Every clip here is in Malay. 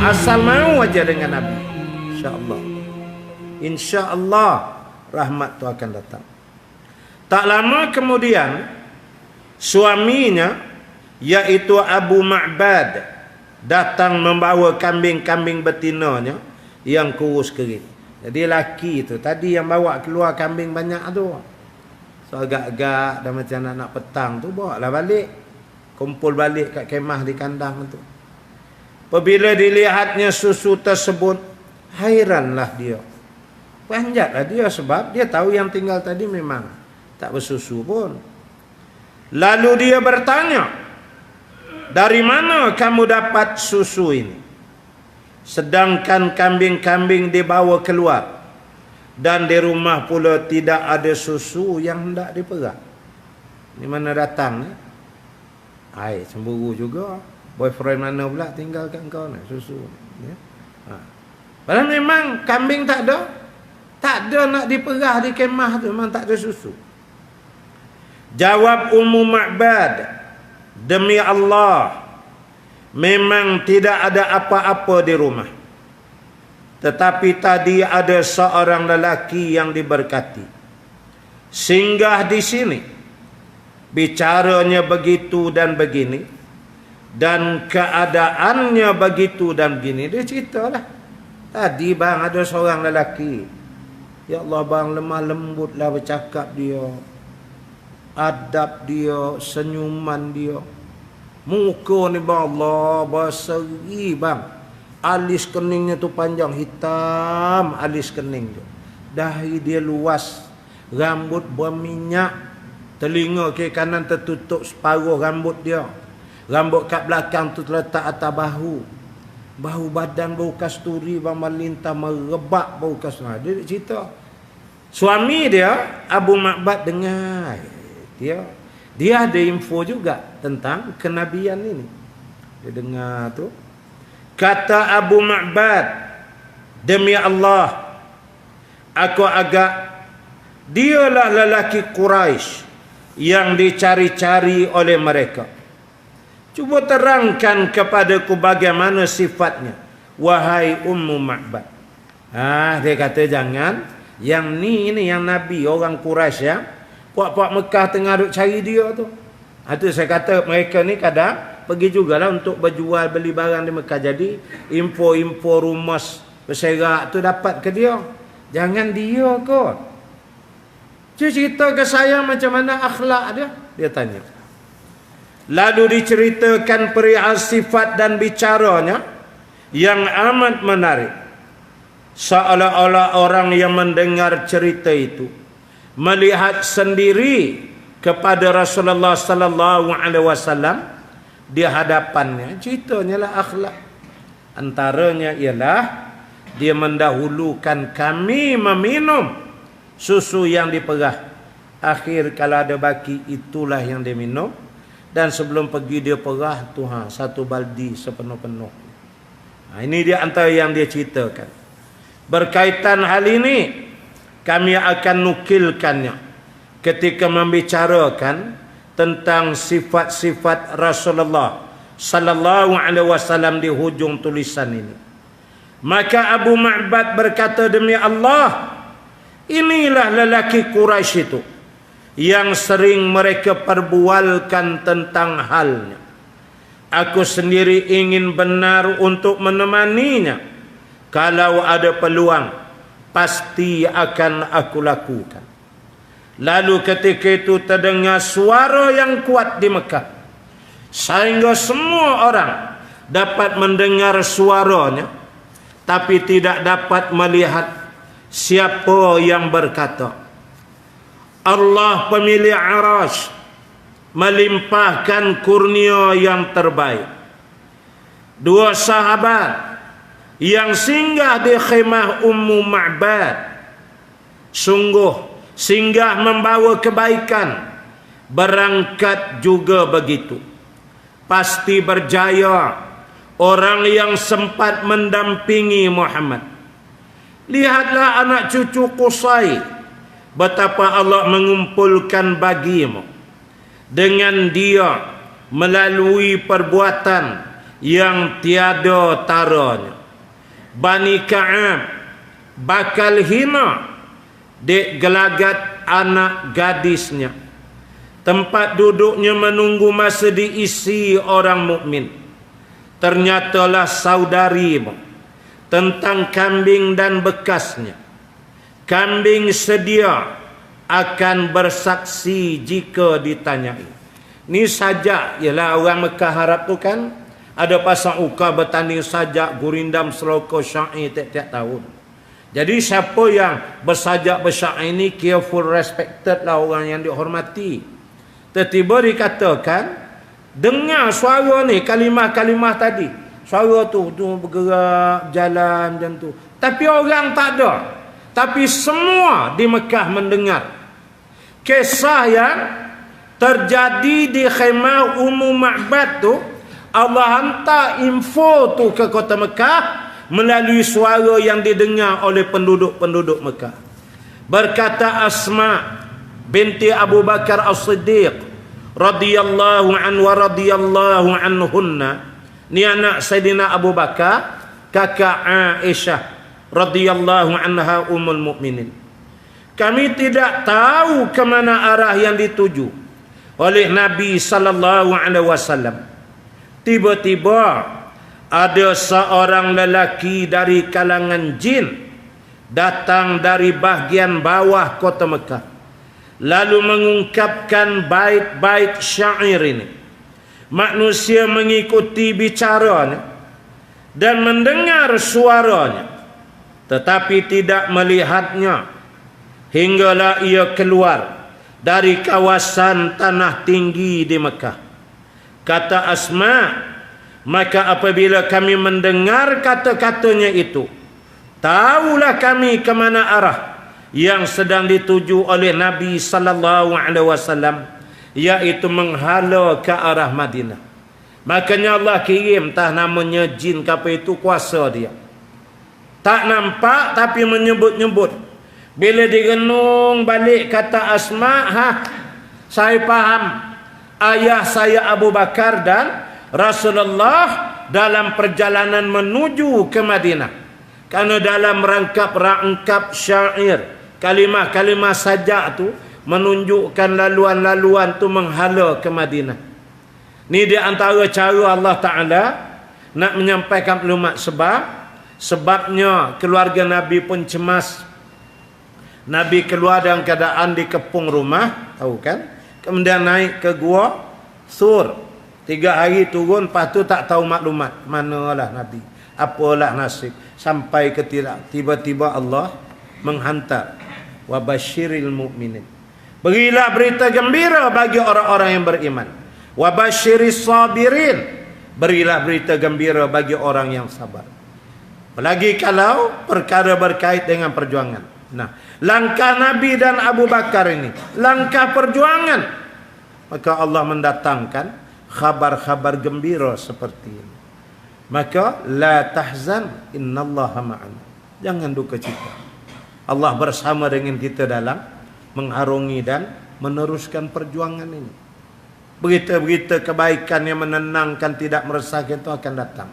asal mau aja dengan Nabi. InsyaAllah. InsyaAllah rahmat tu akan datang. Tak lama kemudian suaminya iaitu Abu Ma'bad datang membawa kambing-kambing betinanya yang kurus kering. Jadi laki tu tadi yang bawa keluar kambing banyak tu, so agak-agak dah macam nak petang tu, bawa lah balik, kumpul balik kat kemah di kandang tu. Apabila dilihatnya susu tersebut, hairanlah dia, panjatlah dia, sebab dia tahu yang tinggal tadi memang tak bersusu pun. Lalu dia bertanya, dari mana kamu dapat susu ini? Sedangkan kambing-kambing dibawa keluar dan di rumah pula tidak ada susu yang hendak diperah. Ini mana datang ni? Ai, cemburu juga. Boyfriend mana pula tinggal kat kau ni susu ni, ya? Padahal memang kambing tak ada nak diperah di kemah tu, memang tak ada susu. Jawab Ummu Ma'bad, demi Allah, memang tidak ada apa-apa di rumah. Tetapi tadi ada seorang lelaki yang diberkati singgah di sini. Bicaranya begitu dan begini, dan keadaannya begitu dan begini. Dia ceritalah. Tadi bang ada seorang lelaki, ya Allah bang, lemah lembutlah bercakap dia, adab dia, senyuman dia, muka ni bang Allah berseri bang, alis keningnya tu panjang hitam, alis kening tu, dahi dia luas, rambut berminyak, telinga kiri kanan tertutup separuh rambut dia, rambut kat belakang tu terletak atas bahu badan bau kasturi bang, melintah merebak bau kasturi. Dia cerita, suami dia Abu Ma'bad dengar, dia ada info juga tentang kenabian ini. Dia dengar tu, kata Abu Ma'bad, demi Allah, aku agak dialah lelaki Quraisy yang dicari-cari oleh mereka. Cuba terangkan kepadaku bagaimana sifatnya, wahai Ummu Ma'bad. Dia kata jangan, yang ni yang Nabi orang Quraisy ya, puak-puak Mekah tengah duk cari dia tu. Itu saya kata mereka ni kadang pergi jugalah untuk berjual beli barang di Mekah. Jadi info-info rumus berserak tu dapat ke dia. Jangan dia kot. Cerita ke saya macam mana akhlak dia. Dia tanya. Lalu diceritakan perihal sifat dan bicaranya yang amat menarik. Seolah-olah orang yang mendengar cerita itu melihat sendiri kepada Rasulullah sallallahu alaihi wasallam di hadapannya. Ceritanya lah akhlak. Antaranya ialah dia mendahulukan kami meminum susu yang diperah. Akhir kalau ada baki itulah yang dia minum. Dan sebelum pergi dia perah tu satu baldi sepenuh-penuh. Ini dia antara yang dia ceritakan. Berkaitan hal ini kami akan nukilkannya ketika membicarakan tentang sifat-sifat Rasulullah sallallahu alaihi wasallam di hujung tulisan ini. Maka Abu Ma'bad berkata, demi Allah, inilah lelaki Quraisy itu yang sering mereka perbualkan tentang halnya. Aku sendiri ingin benar untuk menemaninya. Kalau ada peluang, pasti akan aku lakukan. Lalu ketika itu terdengar suara yang kuat di Mekah, sehingga semua orang dapat mendengar suaranya, tapi tidak dapat melihat siapa yang berkata. Allah pemilik Arasy melimpahkan kurnia yang terbaik. Dua sahabat yang singgah di khemah Ummu Ma'bad sungguh singgah membawa kebaikan, berangkat juga begitu. Pasti berjaya orang yang sempat mendampingi Muhammad. Lihatlah anak cucu Qusay, betapa Allah mengumpulkan bagimu dengan dia melalui perbuatan yang tiada taranya. Bani Ka'ab bakal hina dek gelagat anak gadisnya. Tempat duduknya menunggu masa diisi orang mukmin. Ternyatalah saudarimu. Tentang kambing dan bekasnya. Kambing sedia akan bersaksi jika ditanyai. Ni sajak, ialah orang Mekah Arab tu kan, ada pasang uka bertanding sajak, gurindam, seloko, syair tiap-tiap tahun. Jadi siapa yang bersajak bersyair ini careful, respected lah, orang yang dihormati. Tiba-tiba dikatakan, dengar suara ni, kalimah-kalimah tadi. Suara tu bergerak, jalan macam tu. Tapi orang tak ada. Tapi semua di Mekah mendengar. Kisah yang terjadi di khemah Ummu Ma'bad tu, Allah hantar info tu ke kota Mekah melalui suara yang didengar oleh penduduk-penduduk Mekah. Berkata Asma binti Abu Bakar As-Siddiq radhiyallahu anhu wa radhiyallahu anhunna, ni anak Sayyidina Abu Bakar, kakak Aisyah radhiyallahu anha ummul mukminin. Kami tidak tahu ke mana arah yang dituju oleh Nabi sallallahu alaihi wasallam. Tiba-tiba ada seorang lelaki dari kalangan jin datang dari bahagian bawah kota Mekah, lalu mengungkapkan bait-bait syair ini. Manusia mengikuti bicaranya dan mendengar suaranya, tetapi tidak melihatnya, hinggalah ia keluar dari kawasan tanah tinggi di Mekah. Kata Asma, maka apabila kami mendengar kata-katanya itu, tahulah kami ke mana arah yang sedang dituju oleh Nabi sallallahu alaihi wasallam, iaitu menghala ke arah Madinah. Makanya Allah kirim tah namanya jin apa itu, kuasa dia. Tak nampak tapi menyebut-nyebut. Bila direnung balik kata Asma, saya faham. Ayah saya Abu Bakar dan Rasulullah dalam perjalanan menuju ke Madinah. Karena dalam rangkap syair, kalimah-kalimah sajak tu menunjukkan laluan-laluan tu menghala ke Madinah. Ni di antara cara Allah Ta'ala nak menyampaikan maklumat sebabnya keluarga Nabi pun cemas. Nabi keluar dalam keadaan dikepung rumah, tahu kan? Kemudian naik ke gua Sur. 3 hari turun, lepas tu tak tahu maklumat. Manalah Nabi, apalah nasib. Sampai ke tiba-tiba Allah menghantar wa basyiril mu'minin. Berilah berita gembira bagi orang-orang yang beriman. Wa basyiris sabirin. Berilah berita gembira bagi orang yang sabar. Apalagi kalau perkara berkait dengan perjuangan. Nah, langkah Nabi dan Abu Bakar ini langkah perjuangan. Maka Allah mendatangkan khabar-khabar gembira seperti ini. Maka la tahzan innallaha ma'ana. Jangan duka cita. Allah bersama dengan kita dalam mengharungi dan meneruskan perjuangan ini. Berita-berita kebaikan yang menenangkan, tidak meresahkan itu akan datang.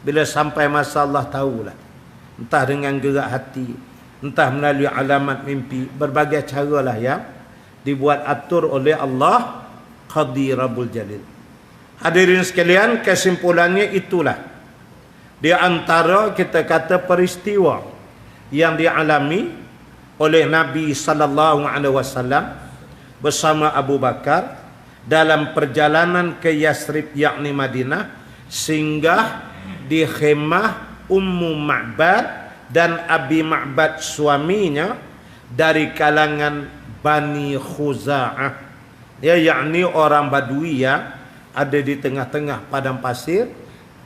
Bila sampai masa Allah tahulah. Entah dengan gerak hati, entah melalui alamat mimpi, berbagai caralah yang dibuat atur oleh Allah Qadirabul Jalil. Hadirin sekalian, kesimpulannya itulah di antara kita kata peristiwa yang dialami oleh Nabi sallallahu alaihi wasallam bersama Abu Bakar dalam perjalanan ke Yasrib yakni Madinah, singgah di khemah Ummu Ma'bad dan Abi Ma'bad suaminya dari kalangan Bani Khuza'ah, ya, yakni orang Badui yang ada di tengah-tengah padang pasir,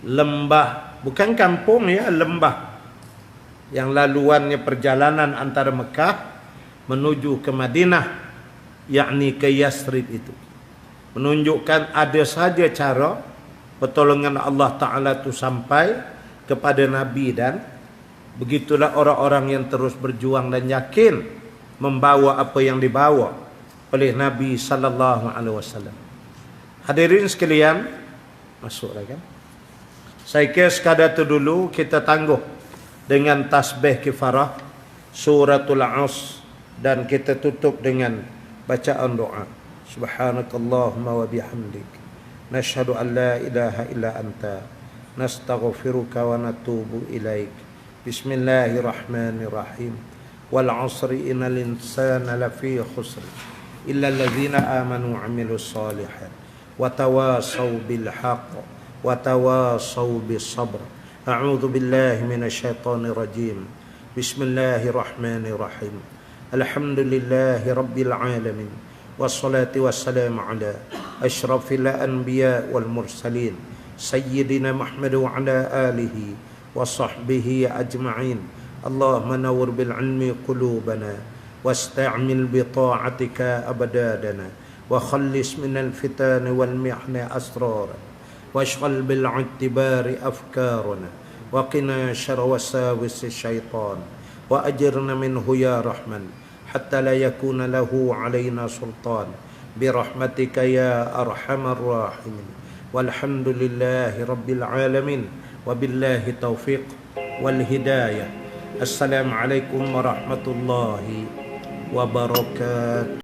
lembah, bukan kampung ya, lembah yang laluannya perjalanan antara Mekah menuju ke Madinah, yakni ke Yasrib itu. Menunjukkan ada saja cara pertolongan Allah Ta'ala itu sampai kepada Nabi, dan begitulah orang-orang yang terus berjuang dan yakin membawa apa yang dibawa oleh Nabi sallallahu alaihi wasallam. Hadirin sekalian, masuklah kan? Saya kira sekadar itu dulu kita tangguh dengan tasbih kifarah suratul As dan kita tutup dengan bacaan doa. Subhanakallahumma wa bihamdik nashhadu an la ilaha illa anta nastaghfiruka wa natubu ilaik. Bismillahirrahmanirrahim. Wal 'asri innal insana lafi khusr illa alladhina amanu wa 'amilus shalihat wa tawasaw bil haqq wa tawasaw bis sabr. A'udzu billahi minasy syaithanir rajim. Bismillahirrahmanirrahim. Alhamdulillahi rabbil alamin. Wassalatu wassalamu ala asyrafil anbiya wal mursalin sayyidina Muhammad wa ala alihi wa sahbihi ajma'in. Allahumma nawwir bil ilmi qulubana wasta'mil bi ta'atika abadana wa khallis minal fitan wal mihni asrara washghal bil i'tibari afkarana wa qina syarra wasawis syaitan wa ajirna minhu ya rahman hatta la yakuna lahu alaina sultan birahmatika ya arhamar rahimin. Walhamdulillahi rabbil alamin wa billahi taufiq wal hidayah. Assalamualaikum warahmatullahi wabarakatuh.